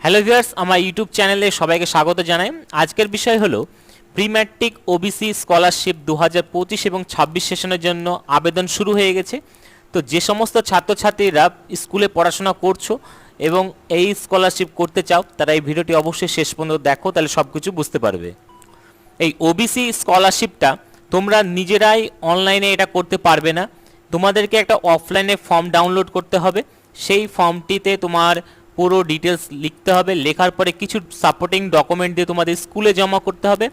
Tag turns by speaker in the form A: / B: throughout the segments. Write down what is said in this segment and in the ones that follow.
A: Hello viewers, আমার YouTube চ্যানেলে সবাইকে স্বাগত জানাই। আজকের বিষয় হলো প্রি ম্যাট্রিক ওবিসি স্কলারশিপ 2025 এবং 26 সেশনের জন্য আবেদন শুরু হয়ে গেছে। তো যে সমস্ত ছাত্রছাত্রীরা স্কুলে পড়াশোনা করছো এবং এই স্কলারশিপ করতে চাও, তারা এই ভিডিওটি অবশ্যই শেষ পর্যন্ত দেখো, তাহলে সব কিছু বুঝতে পারবে। এই ওবিসি স্কলারশিপটা তোমরা নিজেরাই অনলাইনে এটা করতে পারবে না, তোমাদেরকে একটা অফলাইনে ফর্ম ডাউনলোড করতে হবে। সেই ফর্মটিতে তোমার পুরো ডিটেলস লিখতে হবে, লেখার পরে কিছু সাপোর্টিং ডকুমেন্ট দিয়ে তোমাদের স্কুলে জমা করতে হবে।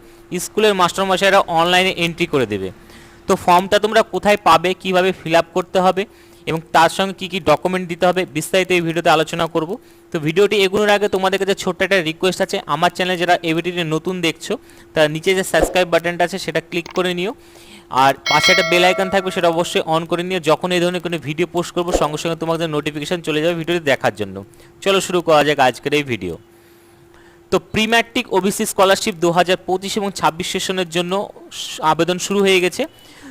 A: স্কুলের মাস্টারমশাইরা অনলাইনে এন্ট্রি করে দেবে। তো ফর্মটা তোমরা কোথায় পাবে, কিভাবে ফিল আপ করতে হবে এবং তার সঙ্গে কী কী ডকুমেন্ট দিতে হবে, বিস্তারিত এই ভিডিওতে আলোচনা করব। তো ভিডিওটি এগোনোর আগে তোমাদের কাছে ছোট্ট একটা রিকোয়েস্ট আছে, আমার চ্যানেলে যারা এই ভিডিওটি নতুন দেখছো তারা নিচে যে সাবস্ক্রাইব বাটনটা আছে সেটা ক্লিক করে নিও, আর পাশে একটা বেল আইকন থাকবে সেটা অবশ্যই অন করে নিও। যখন এই ধরনের কোনো ভিডিও পোস্ট করবো সঙ্গে সঙ্গে তোমাদের নোটিফিকেশান চলে যাবে ভিডিওটি দেখার জন্য। চলো শুরু করা যাক আজকের এই ভিডিও। তো প্রি ম্যাট্রিক ওবিসি স্কলারশিপ 2025 এবং 26 সেশনের জন্য আবেদন শুরু হয়ে গেছে।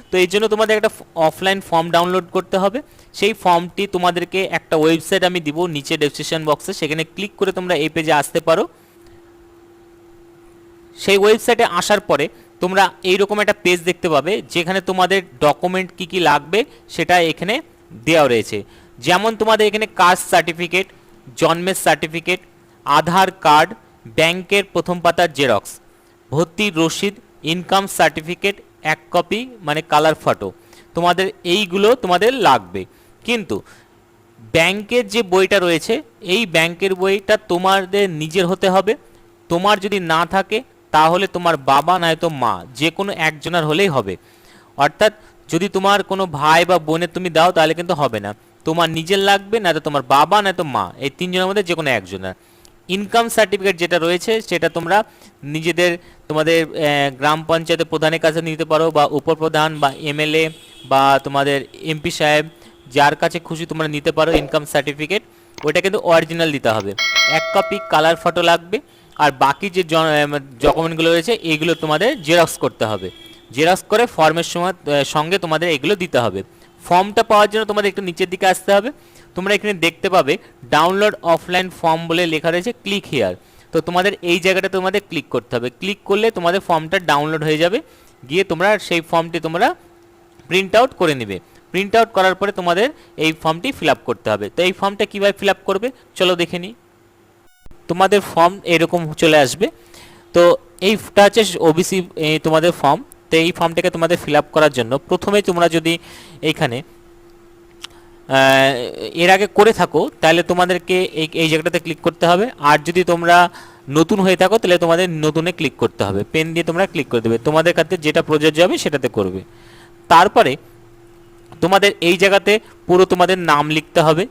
A: তো এই জন্য তোমাদের একটা অফলাইন ফর্ম ডাউনলোড করতে হবে। সেই ফর্মটি তোমাদেরকে একটা ওয়েবসাইট আমি দিব নিচে ডেসক্রিপশন বক্সে, সেখানে ক্লিক করে তোমরা এই পেজে আসতে পারো। সেই ওয়েবসাইটে আসার পরে তোমরা এইরকম একটা পেজ দেখতে পাবে, যেখানে তোমাদের ডকুমেন্ট কি কি লাগবে সেটা এখানে দেওয়া রয়েছে। যেমন তোমাদের এখানে কাস্ট সার্টিফিকেট, জন্মের সার্টিফিকেট, আধার কার্ড, ব্যাংকের প্রথম পাতার জেরক্স, ভর্তির রসিদ, ইনকাম সার্টিফিকেট এক কপি মানে কালার ফটো, তোমাদের এইগুলো তোমাদের লাগবে। কিন্তু ব্যাংকের যে বইটা রয়েছে এই ব্যাংকের বইটা তোমাদের নিজের হতে হবে। তোমার যদি না থাকে তাহলে তোমার বাবা নয়তো মা যে কোনো একজনের হলেই হবে। অর্থাৎ যদি তোমার কোনো ভাই বা বোনের তুমি দাও তাহলে কিন্তু হবে না, তোমার নিজের লাগবে, নয়তো তোমার বাবা নয়তো মা, এই তিনজনের মধ্যে যে কোনো একজনের। ইনকাম সার্টিফিকেট যেটা রয়েছে সেটা তোমরা নিজেদের তোমাদের গ্রাম পঞ্চায়েতের প্রধানের কাছে নিতে পারো, বা উপপ্রধান বা এমএলএ বা তোমাদের এমপি সাহেব, যার কাছে খুশি তোমরা নিতে পারো ইনকাম সার্টিফিকেট। ওইটা কিন্তু অরিজিনাল দিতে হবে। এক কপি কালার ফটো লাগবে, আর বাকি যে ডকুমেন্টগুলো রয়েছে এইগুলো তোমাদের জেরক্স করতে হবে। জেরক্স করে ফর্মের সঙ্গে তোমাদের এগুলো দিতে হবে। ফর্মটা পাওয়ার জন্য তোমাদের একটু নিচের দিকে আসতে হবে। তোমরা এখানে দেখতে পাবে ডাউনলোড অফলাইন ফর্ম বলে লেখা রয়েছে, ক্লিক হিয়ার। তো তোমাদের এই জায়গাটা তোমাদের ক্লিক করতে হবে। ক্লিক করলে তোমাদের ফর্মটা ডাউনলোড হয়ে যাবে, গিয়ে তোমরা সেই ফর্মটি তোমরা প্রিন্ট আউট করে নেবে। প্রিন্ট আউট করার পরে তোমাদের এই ফর্মটি ফিল আপ করতে হবে। তো এই ফর্মটা কীভাবে ফিল আপ করবে চলো দেখে নিই। তোমাদের ফর্ম এরকম চলে আসবে। তো এইটা হচ্ছে ওবিসি তোমাদের ফর্ম। তো এই ফর্মটাকে তোমাদের ফিল আপ করার জন্য প্রথমে তোমরা যদি এইখানে এর আগে করে থাকো তাহলে তোমাদেরকে এই জায়গাটাতে ক্লিক করতে হবে। আর যদি তোমরা নতুন হয়ে থাকো তাহলে তোমাদের নতুনে ক্লিক করতে হবে, পেন দিয়ে তোমরা ক্লিক করে দেবে, তোমাদের কাছে যেটা প্রযোজ্য হবে সেটাতে করবে। তারপরে তোমাদের এই জায়গাতে পুরো তোমাদের নাম লিখতে হবে,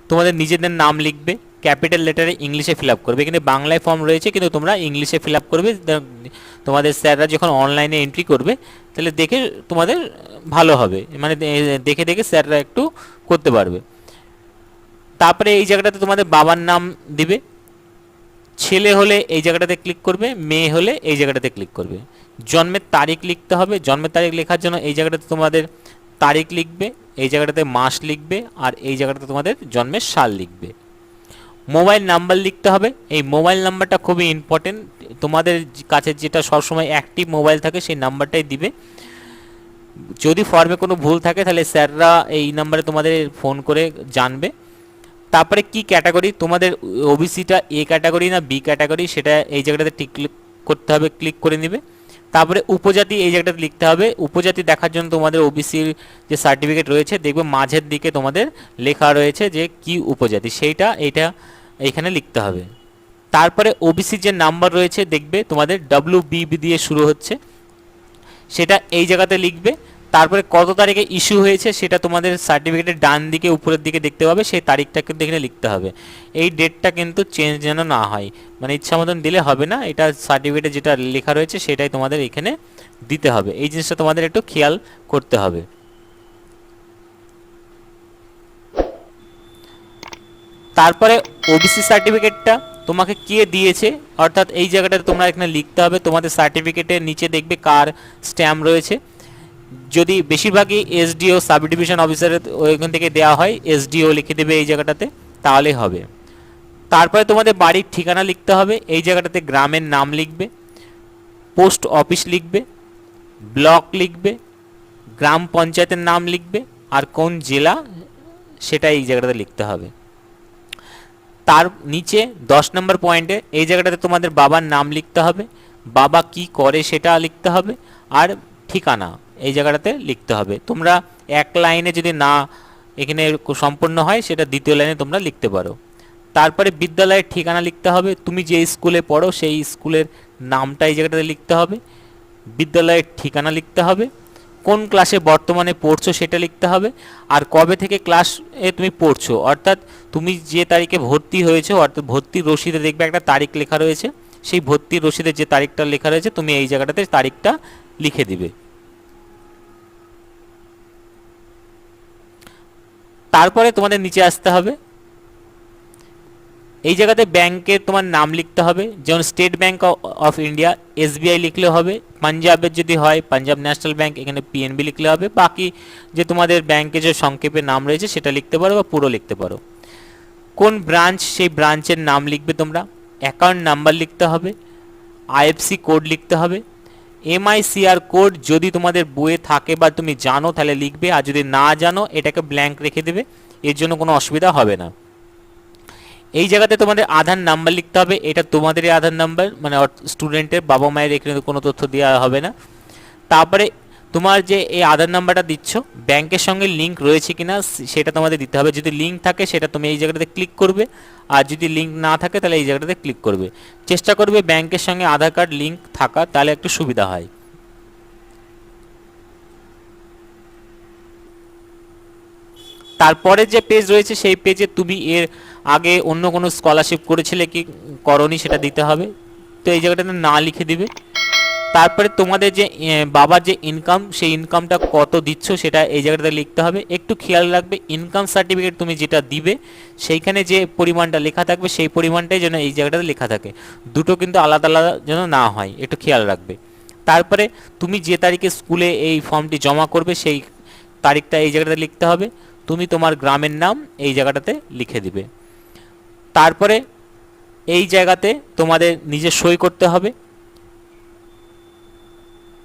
A: তোমাদের নিজেদের নাম লিখবে, ক্যাপিটাল লেটারে ইংলিশে ফিল আপ করবে। এখানে বাংলায় ফর্ম রয়েছে কিন্তু তোমরা ইংলিশে ফিল আপ করবে। তোমাদের স্যাররা যখন অনলাইনে এন্ট্রি করবে তাহলে দেখে তোমাদের ভালো হবে, মানে দেখে দেখে স্যাররা একটু করতে পারবে। তারপরে এই জায়গাটাতে তোমাদের বাবার নাম দিবে, ছেলে হলে এই জায়গাটাতে ক্লিক করবে, মেয়ে হলে এই জায়গাটাতে ক্লিক করবে। জন্মের তারিখ লিখতে হবে, জন্মের তারিখ লেখার জন্য এই জায়গাটাতে তোমাদের তারিখ লিখবে, এই জায়গাটাতে মাস লিখবে, আর এই জায়গাটাতে তোমাদের জন্মের সাল লিখবে। মোবাইল নাম্বার লিখতে হবে, এই মোবাইল নাম্বারটা খুবই ইম্পর্টেন্ট। তোমাদের কাছে যেটা সবসময় অ্যাক্টিভ মোবাইল থাকে সেই নাম্বারটাই দিবে। যদি ফর্মে কোনো ভুল থাকে তাহলে স্যাররা এই নাম্বারে তোমাদের ফোন করে জানবে। তারপরে কি ক্যাটাগরি তোমাদের, ওবিসিটা এ ক্যাটাগরি না বি ক্যাটাগরি সেটা এই জায়গাটাতে টিক করতে হবে, ক্লিক করে নেবে। তারপরে উপজাতি এই জায়গাটাতে লিখতে হবে। উপজাতি দেখার জন্য তোমাদের ওবিসির যে সার্টিফিকেট রয়েছে দেখবে মাঝের দিকে তোমাদের লেখা রয়েছে যে কি উপজাতি, এইটা এইখানে লিখতে হবে। তারপরে ওবিসি যে নাম্বার রয়েছে দেখবে তোমাদের WB দিয়ে শুরু হচ্ছে, সেটা এই জায়গাতে লিখবে। তারপরে কত তারিখে ইস্যু হয়েছে সেটা তোমাদের সার্টিফিকেটের ডান দিকে উপরের দিকে দেখতে পাবে, সেই তারিখটা কিন্তু এখানে লিখতে হবে। এই ডেটটা কিন্তু চেঞ্জ যেন না হয়, মানে ইচ্ছা মতন দিলে হবে না, এটা সার্টিফিকেটে যেটা লেখা রয়েছে সেটাই তোমাদের এখানে দিতে হবে। এই জিনিসটা তোমাদের একটু খেয়াল করতে হবে। তারপরে ওবিসি সার্টিফিকেটটা তোমাকে কে দিয়েছে, অর্থাৎ এই জায়গাটাতে তোমরা এখানে লিখতে হবে। তোমাদের সার্টিফিকেটের নিচে দেখবে কার স্ট্যাম্প রয়েছে। যদি বেশিরভাগই এসডিও সাব ডিভিশন অফিসারের ওইখান থেকে দেওয়া হয়, এসডিও লিখে দেবে এই জায়গাটাতে, তাহলেই হবে। তারপরে তোমাদের বাড়ির ঠিকানা লিখতে হবে, এই জায়গাটাতে গ্রামের নাম লিখবে, পোস্ট অফিস লিখবে, ব্লক লিখবে, গ্রাম পঞ্চায়েতের নাম লিখবে, আর কোন জেলা সেটা এই জায়গাটাতে লিখতে হবে। তার নিচে 10 নম্বর পয়েন্টে এই জায়গাটাতে তোমাদের বাবার নাম লিখতে হবে, বাবা কি করে সেটা লিখতে হবে, আর ঠিকানা এই জায়গাটাতে লিখতে হবে। তোমরা এক লাইনে যদি না এখানে সম্পূর্ণ হয় সেটা দ্বিতীয় লাইনে তোমরা লিখতে পারো। তারপরে বিদ্যালয়ের ঠিকানা লিখতে হবে, তুমি যে স্কুলে পড়ো সেই স্কুলের নামটা এই জায়গাটাতে লিখতে হবে, বিদ্যালয়ের ঠিকানা লিখতে হবে, কোন ক্লাসে বর্তমানে পড়ছো সেটা লিখতে হবে, আর কবে থেকে ক্লাসে তুমি পড়ছো, অর্থাৎ তুমি যে তারিখে ভর্তি হয়েছো, অর্থাৎ ভর্তির রসিদে দেখবে একটা তারিখ লেখা রয়েছে, সেই ভর্তির রসিদে যে তারিখটা লেখা রয়েছে তুমি এই জায়গাটাতে তারিখটা লিখে দিবে। তারপরে তোমাদের নিচে আসতে হবে, এই জায়গাতে ব্যাংকের তোমার নাম লিখতে হবে, যেমন state bank of India SBI লিখলে হবে, পাঞ্জাবের যদি হয় পাঞ্জাব ন্যাশনাল ব্যাংক এখানে পিএনবি লিখলে হবে, বাকি যে তোমাদের ব্যাংকে যে সংক্ষেপে নাম রয়েছে সেটা লিখতে পারো বা পুরো লিখতে পারো। কোন ব্রাঞ্চ সেই ব্রাঞ্চের নাম লিখবে তোমরা, অ্যাকাউন্ট নাম্বার লিখতে হবে, আইএফসি কোড লিখতে হবে, এমআইসিআর কোড যদি তোমাদের বইয়ে থাকে বা তুমি জানো তাহলে লিখবে, আর যদি না জানো এটাকে ব্ল্যাঙ্ক রেখে দেবে, এর জন্য কোনো অসুবিধা হবে না। এই জায়গাতে তোমাদের আধার নাম্বার লিখতে হবে, এটা তোমাদেরই আধার নাম্বার, মানে স্টুডেন্টের বাবা মায়ের এখানে কোনো তথ্য দেওয়া হবে না। তারপরে তোমার যে এই আধার নাম্বারটা দিচ্ছ ব্যাংকের সঙ্গে লিঙ্ক রয়েছে কিনা সেটা তোমাদের দিতে হবে, যদি লিঙ্ক থাকে সেটা তুমি এই জায়গাটাতে ক্লিক করবে, আর যদি লিঙ্ক না থাকে তাহলে এই জায়গাটাতে ক্লিক করবে। চেষ্টা করবে ব্যাংকের সঙ্গে আধার কার্ড লিঙ্ক থাকা, তাহলে একটু সুবিধা হয়। তারপরে যে পেজ রয়েছে সেই পেজে তুমি এর আগে অন্য কোনো স্কলারশিপ করেছিলে কি করনি সেটা দিতে হবে, তো এই জায়গাটাতে না লিখে দিবে। তারপরে তোমাদের যে বাবার যে ইনকাম সেই ইনকামটা কত দিচ্ছ সেটা এই জায়গাটাতে লিখতে হবে। একটু খেয়াল রাখবে ইনকাম সার্টিফিকেট তুমি যেটা দিবে সেইখানে যে পরিমাণটা লেখা থাকবে সেই পরিমাণটাই যেন এই জায়গাটাতে লেখা থাকে, দুটো কিন্তু আলাদা আলাদা যেন না হয়, একটু খেয়াল রাখবে। তারপরে তুমি যে তারিখে স্কুলে এই ফর্মটি জমা করবে সেই তারিখটা এই জায়গাটাতে লিখতে হবে, তুমি তোমার গ্রামের নাম এই জায়গাটাতে লিখে দিবে। তারপরে এই জায়গাতে তোমাদের নিজে সই করতে হবে,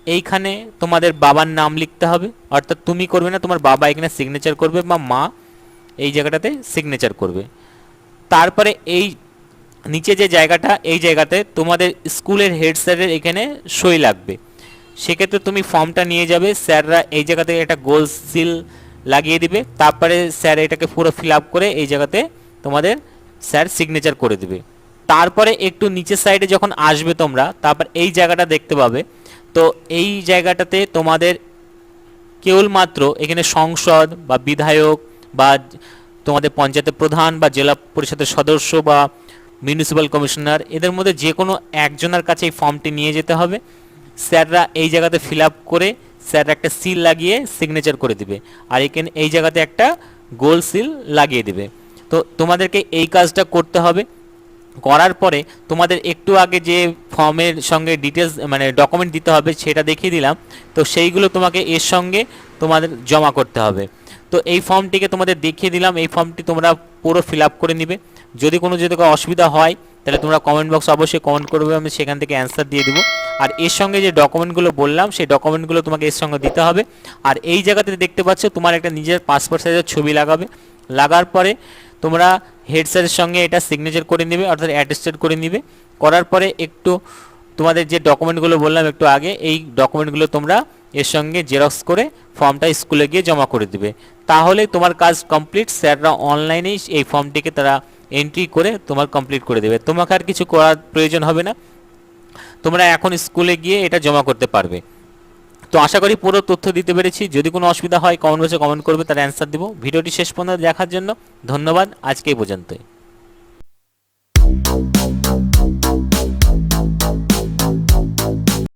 A: এইখানে তোমাদের বাবার নাম লিখতে হবে, অর্থাৎ তুমি করবে না, তোমার বাবা এখানে সিগনেচার করবে বা মা এই জায়গাটাতে সিগনেচার করবে। তারপরে এই নিচে যে জায়গাটা এই জায়গাতে তোমাদের স্কুলের হেড স্যারের এখানে সই লাগবে, সেক্ষেত্রে তুমি ফর্মটা নিয়ে যাবে, স্যাররা এই জায়গাতে একটা গোল সিল লাগিয়ে দিবে, তারপরে স্যার এটাকে পুরো ফিল আপ করে এই জায়গাতে তোমাদের স্যার সিগনেচার করে দিবে। তারপরে একটু নিচের সাইডে যখন আসবে তোমরা তারপর এই জায়গাটা দেখতে পাবে, তো এই জায়গাটাতে তোমাদের কেবলমাত্র এখানে সংসদ বা বিধায়ক বা তোমাদের পঞ্চায়েতের প্রধান বা জেলা পরিষদের সদস্য বা মিউনিসিপ্যাল কমিশনার এদের মধ্যে যে কোনো একজনের কাছে এই ফর্মটি নিয়ে যেতে হবে, স্যাররা এই জায়গাতে ফিল আপ করে স্যাররা একটা সিল লাগিয়ে সিগনেচার করে দিবে, আর এখানে এই জায়গাতে একটা গোল সিল লাগিয়ে দিবে। তো তোমাদেরকে এই কাজটা করতে হবে। করার পরে তোমাদের একটু আগে যে ফর্মের সঙ্গে ডিটেলস মানে ডকুমেন্ট দিতে হবে সেটা দেখিয়ে দিলাম, তো সেইগুলো তোমাকে এর সঙ্গে তোমাদের জমা করতে হবে। তো এই ফর্মটিকে তোমাদের দেখিয়ে দিলাম, এই ফর্মটি তোমরা পুরো ফিল আপ করে নিবে। যদি কোনো অসুবিধা হয় তাহলে তোমরা কমেন্ট বক্সে অবশ্যই কমেন্ট করবে, আমি সেখান থেকে অ্যান্সার দিয়ে দেবো। আর এর সঙ্গে যে ডকুমেন্টগুলো বললাম সেই ডকুমেন্টগুলো তোমাকে এর সঙ্গে দিতে হবে। আর এই জায়গাতে দেখতে পাচ্ছ তোমার একটা নিজের পাসপোর্ট সাইজের ছবি লাগাবে, লাগার পরে তোমরা হেড স্যারের সঙ্গে এটা সিগনেচার করে নেবে, অর্থাৎ অ্যাটেস্টেড করে নেবে। করার পরে একটু তোমাদের যে ডকুমেন্টগুলো বললাম একটু আগে, এই ডকুমেন্টগুলো তোমরা এর সঙ্গে জেরক্স করে ফর্মটা স্কুলে গিয়ে জমা করে দেবে, তাহলে তোমার কাজ কমপ্লিট। স্যাররা অনলাইনেই এই ফর্মটিকে তারা এন্ট্রি করে তোমার কমপ্লিট করে দেবে, তোমাকে আর কিছু করার প্রয়োজন হবে না, তোমরা এখন স্কুলে গিয়ে এটা জমা করতে পারবে। তো আশা করি পুরো তথ্য দিতে পেরেছি, যদি কোনো অসুবিধা হয় কমেন্ট বক্সে কমেন্ট করবে, তার অ্যান্সার দেবো। ভিডিওটি শেষ পর্যন্ত দেখার জন্য ধন্যবাদ, আজকে এই পর্যন্তই।